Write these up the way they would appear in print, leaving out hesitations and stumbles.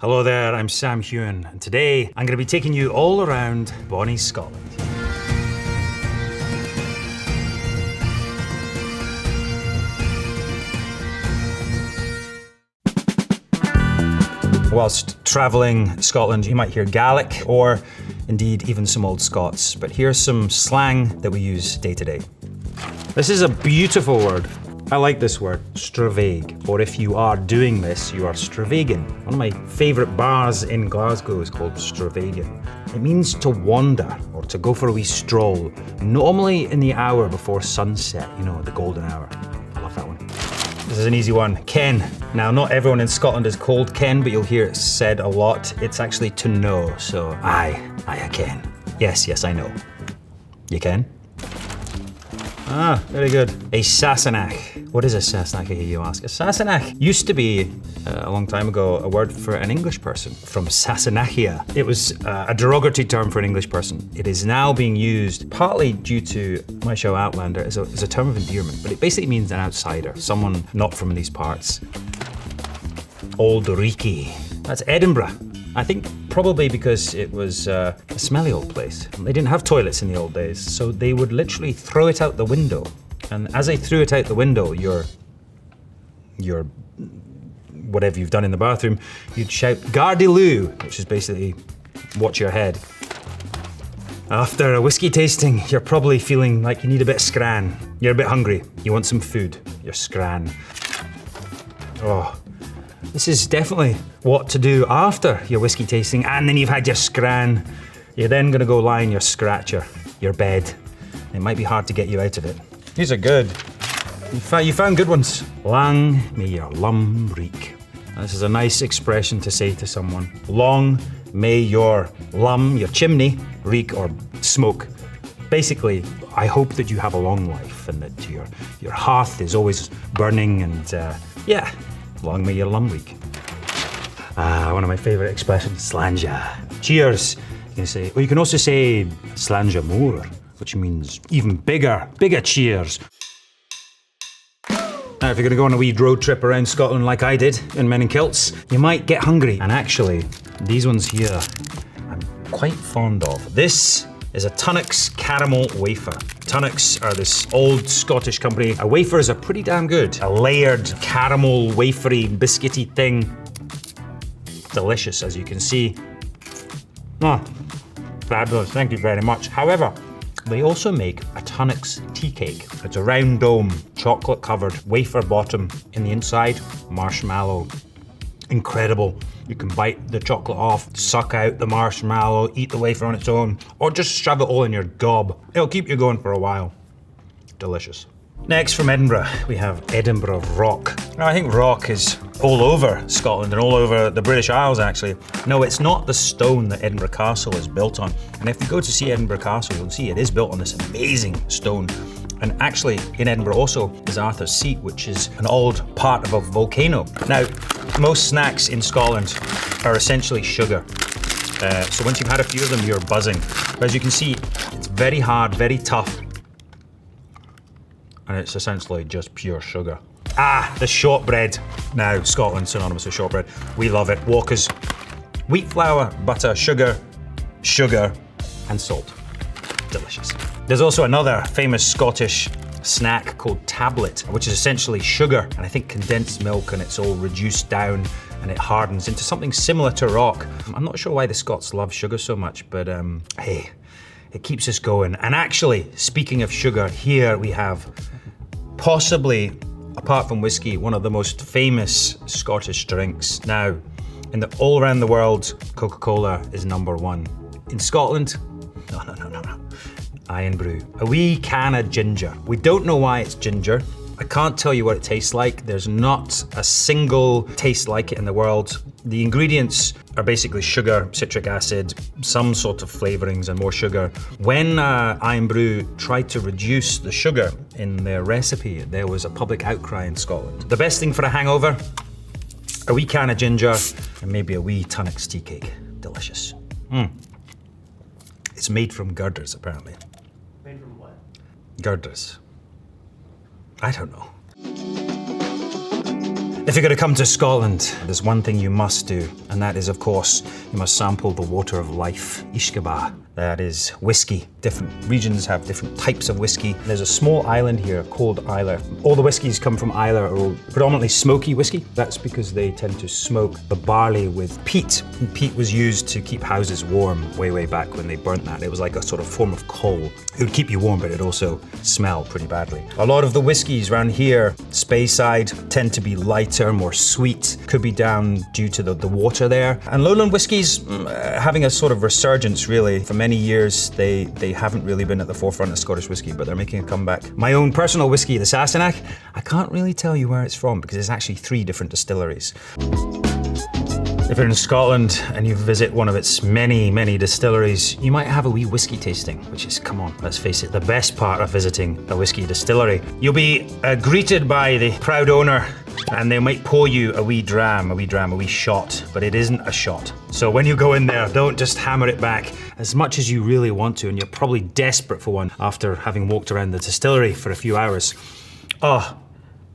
Hello there, I'm Sam Heughan, and today I'm going to be taking you all around bonnie Scotland. Whilst travelling Scotland, you might hear Gaelic, or indeed even some Old Scots, but here's some slang that we use day to day. This is a beautiful word. I like this word, stravaig, or if you are doing this, you are stravaiging. One of my favourite bars in Glasgow is called Stravaiging. It means to wander, or to go for a wee stroll, normally in the hour before sunset, you know, the golden hour. I love that one. This is an easy one, ken. Now, not everyone in Scotland is called ken, but you'll hear it said a lot. It's actually to know, so I ken. Yes, I know. You ken? Ah, very good. A Sassenach. What is a Sassenach, you ask? A Sassenach used to be, a long time ago, a word for an English person, from Sassenachia. It was a derogatory term for an English person. It is now being used, partly due to my show Outlander, as a term of endearment, but it basically means an outsider, someone not from these parts. Old Reekie. That's Edinburgh. I think probably because it was a smelly old place. They didn't have toilets in the old days, so they would literally throw it out the window. And as they threw it out the window, your whatever you've done in the bathroom, you'd shout "Gardyloo," which is basically watch your head. After a whiskey tasting, you're probably feeling like you need a bit of scran. You're a bit hungry. You want some food. You're scran. Oh. This is definitely what to do after your whiskey tasting, and then you've had your scran. You're then gonna go lie in your scratcher, your bed. It might be hard to get you out of it. These are good. You found good ones. Lang may your lum reek. This is a nice expression to say to someone. Long may your lum, your chimney, reek or smoke. Basically, I hope that you have a long life and that your hearth is always burning and yeah. Long may your lum reek. One of my favourite expressions, slanja. Cheers. You can also say slanja more, which means even bigger cheers. Now, if you're gonna go on a wee road trip around Scotland like I did in Men in Kilts, you might get hungry. And actually, these ones here, I'm quite fond of. This is a Tunnocks caramel wafer. Tunnocks are this old Scottish company. A wafers are pretty damn good. A layered caramel wafery biscuity thing. Delicious, as you can see. Oh, fabulous, thank you very much. However, they also make a Tunnocks tea cake. It's a round dome, chocolate covered, wafer bottom. In the inside, marshmallow. Incredible. You can bite the chocolate off, suck out the marshmallow, eat the wafer on its own, or just shove it all in your gob. It'll keep you going for a while. Delicious. Next from Edinburgh, we have Edinburgh Rock. Now I think rock is all over Scotland and all over the British Isles actually. No, it's not the stone that Edinburgh Castle is built on. And if you go to see Edinburgh Castle, you'll see it is built on this amazing stone. And actually, in Edinburgh also is Arthur's Seat, which is an old part of a volcano. Now, most snacks in Scotland are essentially sugar. So once you've had a few of them, you're buzzing. But as you can see, it's very hard, very tough. And it's essentially just pure sugar. Ah, the shortbread. Now, Scotland's synonymous with shortbread. We love it. Walkers, wheat flour, butter, sugar, and salt. Delicious. There's also another famous Scottish snack called tablet, which is essentially sugar and I think condensed milk, and it's all reduced down and it hardens into something similar to rock. I'm not sure why the Scots love sugar so much, but hey, it keeps us going. And actually, speaking of sugar, here we have possibly, apart from whiskey, one of the most famous Scottish drinks. Now, all around the world, Coca-Cola is #1. In Scotland, no. Iron Brew. A wee can of ginger. We don't know why it's ginger. I can't tell you what it tastes like. There's not a single taste like it in the world. The ingredients are basically sugar, citric acid, some sort of flavorings and more sugar. When Iron Brew tried to reduce the sugar in their recipe, there was a public outcry in Scotland. The best thing for a hangover, a wee can of ginger and maybe a wee Tunnocks tea cake. Delicious. It's made from girders, apparently. Made from what? Girders. I don't know. If you're going to come to Scotland, there's one thing you must do, and that is, of course, you must sample the water of life, Ishkaba. That is whiskey. Different regions have different types of whiskey. There's a small island here called Islay. All the whiskies come from Islay are all predominantly smoky whiskey. That's because they tend to smoke the barley with peat. And peat was used to keep houses warm way back when they burnt that. It was like a sort of form of coal. It would keep you warm, but it'd also smell pretty badly. A lot of the whiskies around here, Speyside, tend to be lighter, more sweet. Could be down due to the water there. And lowland whiskies having a sort of resurgence really. For many years, they haven't really been at the forefront of Scottish whiskey, but they're making a comeback. My own personal whiskey, the Sassenach, I can't really tell you where it's from because it's actually 3 different distilleries. If you're in Scotland and you visit one of its many distilleries, you might have a wee whiskey tasting, which is, come on, let's face it, the best part of visiting a whiskey distillery. You'll be greeted by the proud owner, and they might pour you a wee shot, but it isn't a shot. So when you go in there, don't just hammer it back as much as you really want to, and you're probably desperate for one after having walked around the distillery for a few hours. Oh,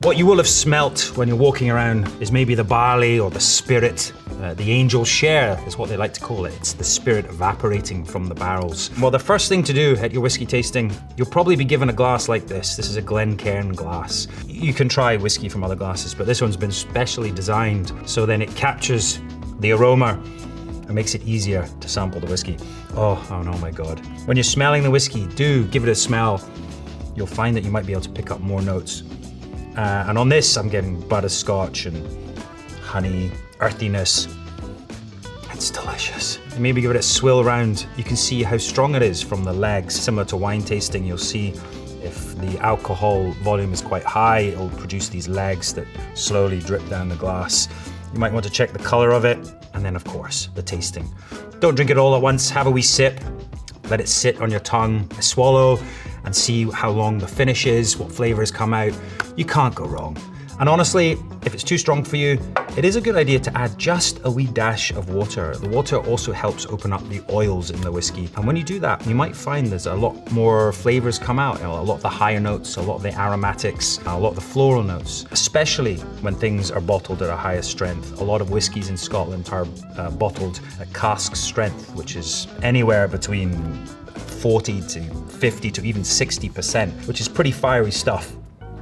what you will have smelt when you're walking around is maybe the barley or the spirit. The angel share is what they like to call it. It's the spirit evaporating from the barrels. Well, the first thing to do at your whiskey tasting, you'll probably be given a glass like this. This is a Glencairn glass. You can try whiskey from other glasses, but this one's been specially designed so then it captures the aroma and makes it easier to sample the whiskey. Oh no, my God. When you're smelling the whiskey, do give it a smell. You'll find that you might be able to pick up more notes. And on this, I'm getting butterscotch and honey, earthiness. It's delicious. And maybe give it a swill around. You can see how strong it is from the legs. Similar to wine tasting, you'll see if the alcohol volume is quite high, it'll produce these legs that slowly drip down the glass. You might want to check the color of it, and then of course, the tasting. Don't drink it all at once, have a wee sip, let it sit on your tongue, swallow, and see how long the finish is, what flavors come out. You can't go wrong. And honestly, if it's too strong for you, it is a good idea to add just a wee dash of water. The water also helps open up the oils in the whiskey. And when you do that, you might find there's a lot more flavors come out, a lot of the higher notes, a lot of the aromatics, a lot of the floral notes, especially when things are bottled at a higher strength. A lot of whiskies in Scotland are bottled at cask strength, which is anywhere between 40 to 50 to even 60%, which is pretty fiery stuff.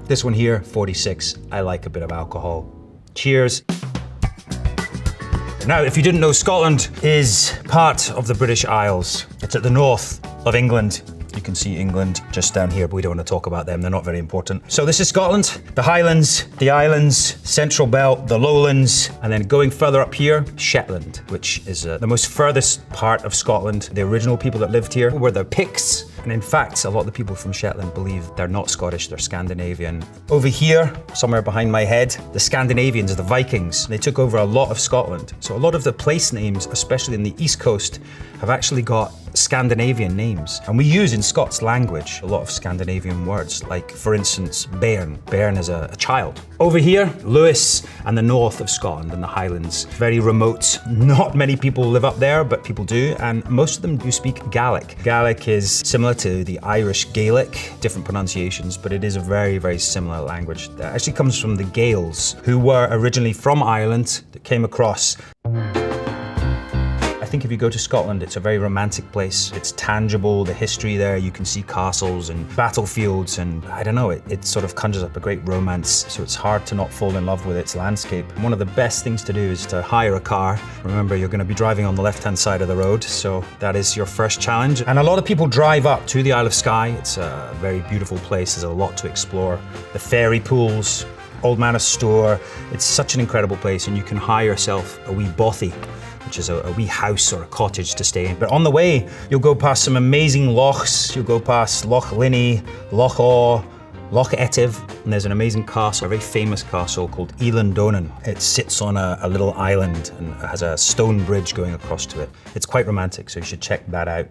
This one here, 46. I like a bit of alcohol. Cheers. Now, if you didn't know, Scotland is part of the British Isles. It's at the north of England. You can see England just down here, but we don't want to talk about them. They're not very important. So this is Scotland, the Highlands, the Islands, Central Belt, the Lowlands, and then going further up here, Shetland, which is the most furthest part of Scotland. The original people that lived here were the Picts. And in fact, a lot of the people from Shetland believe they're not Scottish, they're Scandinavian. Over here, somewhere behind my head, the Scandinavians, the Vikings, they took over a lot of Scotland. So a lot of the place names, especially in the East Coast, have actually got Scandinavian names. And we use in Scots language a lot of Scandinavian words, like for instance, bairn. Bairn is a child. Over here, Lewis and the north of Scotland and the Highlands. Very remote. Not many people live up there, but people do, and most of them do speak Gaelic. Gaelic is similar to the Irish Gaelic, different pronunciations, but it is a very similar language. That actually comes from the Gaels, who were originally from Ireland, that came across. I think if you go to Scotland, it's a very romantic place. It's tangible, the history there, you can see castles and battlefields, and I don't know, it sort of conjures up a great romance, so it's hard to not fall in love with its landscape. And one of the best things to do is to hire a car. Remember, you're going to be driving on the left-hand side of the road, so that is your first challenge. And a lot of people drive up to the Isle of Skye. It's a very beautiful place, there's a lot to explore. The fairy pools, Old Manor Store, it's such an incredible place, and you can hire yourself a wee bothy, which is a wee house or a cottage to stay in. But on the way, you'll go past some amazing lochs. You'll go past Loch Linney, Loch Awe, Loch Etive, and there's an amazing castle, a very famous castle called Elandonan. It sits on a little island and has a stone bridge going across to it. It's quite romantic, so you should check that out.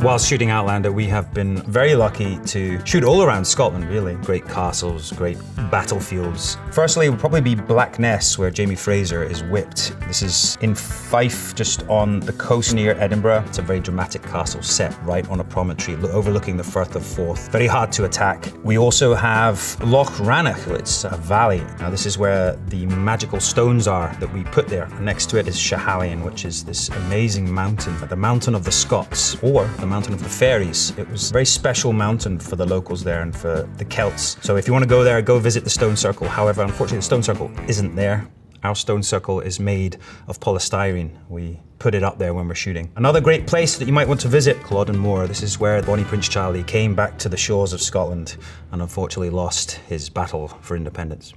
While shooting Outlander, we have been very lucky to shoot all around Scotland, really. Great castles, great battlefields. Firstly, it would probably be Black Ness, where Jamie Fraser is whipped. This is in Fife, just on the coast near Edinburgh. It's a very dramatic castle set right on a promontory overlooking the Firth of Forth. Very hard to attack. We also have Loch Rannoch, it's a valley. Now this is where the magical stones are that we put there. Next to it is Schiehallion, which is this amazing mountain, the mountain of the Scots, or the mountain of the fairies. It was a very special mountain for the locals there and for the Celts. So if you want to go there, go visit the Stone Circle. However, unfortunately, the Stone Circle isn't there. Our stone circle is made of polystyrene. We put it up there when we're shooting. Another great place that you might want to visit, Culloden Moor. This is where Bonnie Prince Charlie came back to the shores of Scotland and unfortunately lost his battle for independence.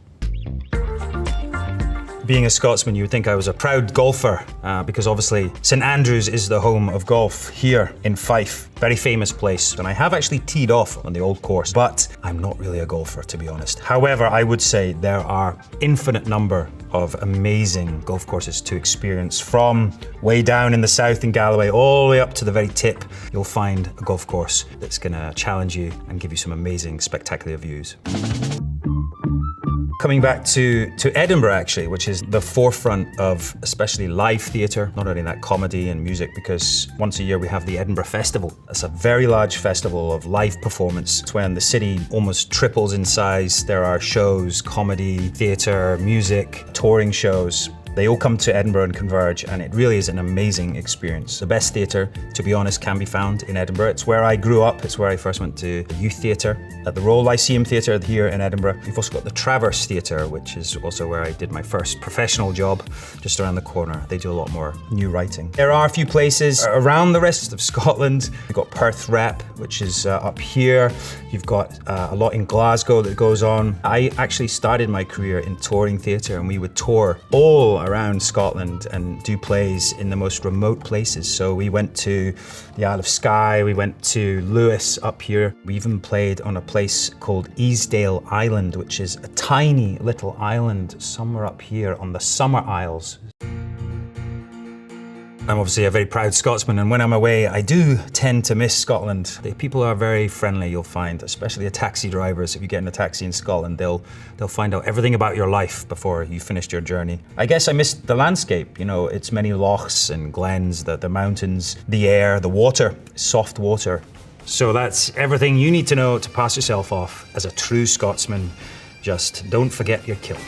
Being a Scotsman, you would think I was a proud golfer because obviously St Andrews is the home of golf here in Fife. Very famous place. And I have actually teed off on the old course, but I'm not really a golfer, to be honest. However, I would say there are infinite number of amazing golf courses to experience. From way down in the south in Galloway all the way up to the very tip, you'll find a golf course that's gonna challenge you and give you some amazing, spectacular views. Coming back to Edinburgh, actually, which is the forefront of especially live theatre, not only that, comedy and music, because once a year we have the Edinburgh Festival. It's a very large festival of live performance. It's when the city almost triples in size. There are shows, comedy, theatre, music, touring shows. They all come to Edinburgh and converge, and it really is an amazing experience. The best theatre, to be honest, can be found in Edinburgh. It's where I grew up. It's where I first went to youth theatre at the Royal Lyceum Theatre here in Edinburgh. We've also got the Traverse Theatre, which is also where I did my first professional job, just around the corner. They do a lot more new writing. There are a few places around the rest of Scotland. You've got Perth Rep, which is up here. You've got a lot in Glasgow that goes on. I actually started my career in touring theatre, and we would tour all around Scotland and do plays in the most remote places. So we went to the Isle of Skye, we went to Lewis up here. We even played on a place called Easdale Island, which is a tiny little island somewhere up here on the Summer Isles. I'm obviously a very proud Scotsman, and when I'm away, I do tend to miss Scotland. The people are very friendly, you'll find, especially the taxi drivers. If you get in a taxi in Scotland, they'll find out everything about your life before you finished your journey. I guess I missed the landscape, you know, it's many lochs and glens, the mountains, the air, the water, soft water. So that's everything you need to know to pass yourself off as a true Scotsman. Just don't forget your kilt.